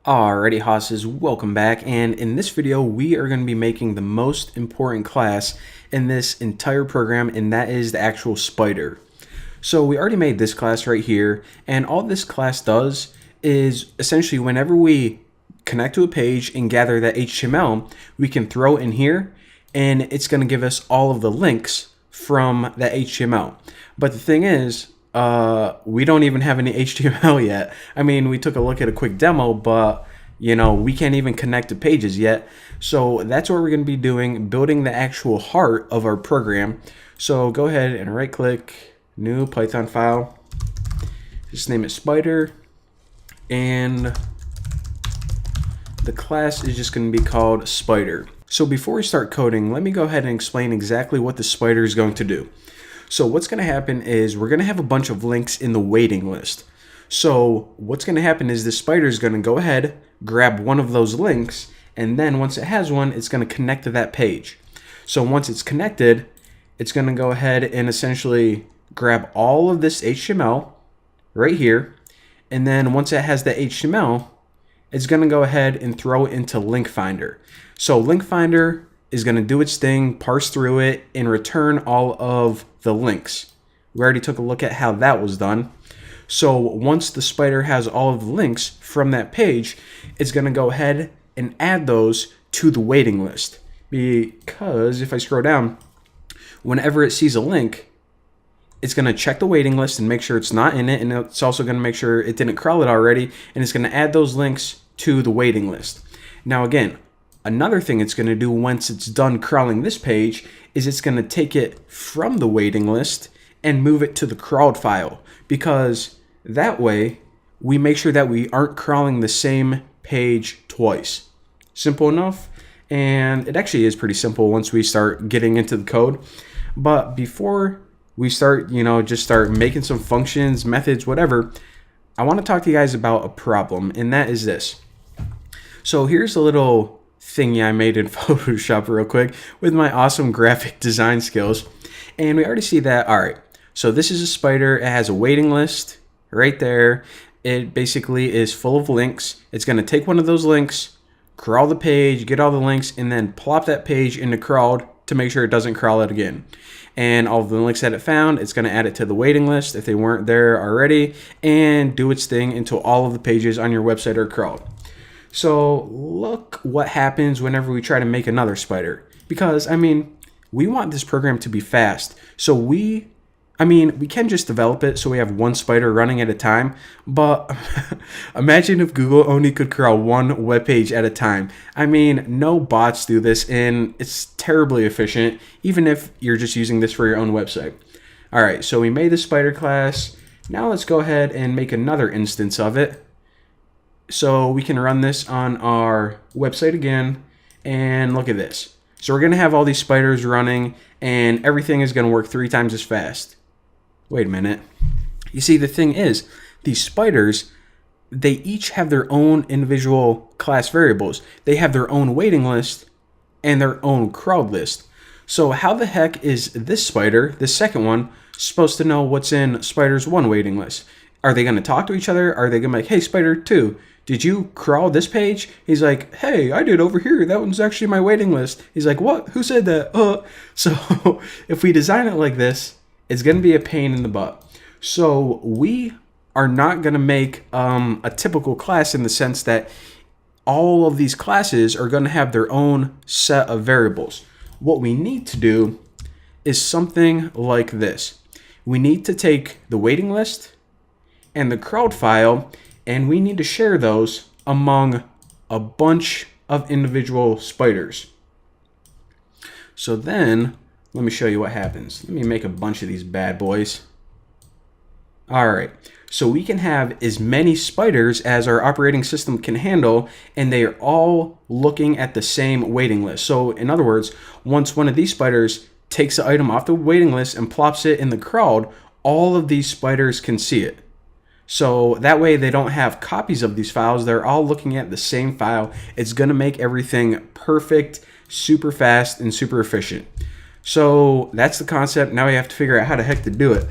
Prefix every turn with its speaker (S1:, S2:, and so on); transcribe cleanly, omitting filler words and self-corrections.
S1: Alrighty, hosses, welcome back, and in this video we are going to be making the most important class in this entire program, and that is the actual spider. So we already made this class right here, and all this class does is essentially whenever we connect to a page and gather that HTML, we can throw it in here and it's going to give us all of the links from that HTML. But the thing is, we don't even have any HTML yet. I mean, we took a look at a quick demo, but we can't even connect to pages yet. So that's what we're going to be doing, building the actual heart of our program. So go ahead and right click, new Python file, just name it spider, and the class is just going to be called spider. So before we start coding, let me go ahead and explain exactly what the spider is going to do. So what's going to happen is we're going to have a bunch of links in the waiting list. So what's going to happen is the spider is going to go ahead, grab one of those links, and then once it has one, it's going to connect to that page. So once it's connected, it's going to go ahead and essentially grab all of this HTML right here. And then once it has the HTML, it's going to go ahead and throw it into Link Finder. So Link Finder is going to do its thing, parse through it, and return all of the links. We already took a look at how that was done. So once the spider has all of the links from that page, it's going to go ahead and add those to the waiting list. Because if I scroll down, whenever it sees a link, it's going to check the waiting list and make sure it's not in it, and it's also going to make sure it didn't crawl it already, and it's going to add those links to the waiting list. Now again, another thing it's going to do once it's done crawling this page is it's going to take it from the waiting list and move it to the crawled file, because that way we make sure that we aren't crawling the same page twice. Simple enough, and it actually is pretty simple once we start getting into the code. But before we start, just start making some functions, methods, whatever, I want to talk to you guys about a problem, and that is this. So here's a little thingy I made in Photoshop real quick with my awesome graphic design skills. And we already see that, all right, so this is a spider. It has a waiting list right there. It basically is full of links. It's going to take one of those links, crawl the page, get all the links, and then plop that page into crawled to make sure it doesn't crawl it again. And all of the links that it found, it's going to add it to the waiting list if they weren't there already, and do its thing until all of the pages on your website are crawled. So look what happens whenever we try to make another spider. Because, we want this program to be fast. So we can just develop it so we have one spider running at a time. But imagine if Google only could crawl one web page at a time. No bots do this, and it's terribly efficient, even if you're just using this for your own website. All right, so we made the spider class. Now let's go ahead and make another instance of it, so we can run this on our website again, and look at this. So we're going to have all these spiders running, and everything is going to work 3 times as fast. Wait a minute. You see, the thing is, these spiders, they each have their own individual class variables. They have their own waiting list and their own crawled list. So how the heck is this spider, this second one, supposed to know what's in spider's 1 waiting list? Are they going to talk to each other? Are they going to be like, hey, spider 2, did you crawl this page? He's like, hey, I did over here. That one's actually my waiting list. He's like, what? Who said that? So if we design it like this, it's going to be a pain in the butt. So we are not going to make a typical class in the sense that all of these classes are going to have their own set of variables. What we need to do is something like this. We need to take the waiting list and the crawled file, and we need to share those among a bunch of individual spiders. So then, let me show you what happens. Let me make a bunch of these bad boys. All right, so we can have as many spiders as our operating system can handle, and they are all looking at the same waiting list. So in other words, once one of these spiders takes the item off the waiting list and plops it in the crawled, all of these spiders can see it. So that way they don't have copies of these files. They're all looking at the same file. It's going to make everything perfect, super fast, and super efficient. So that's the concept. Now we have to figure out how the heck to do it.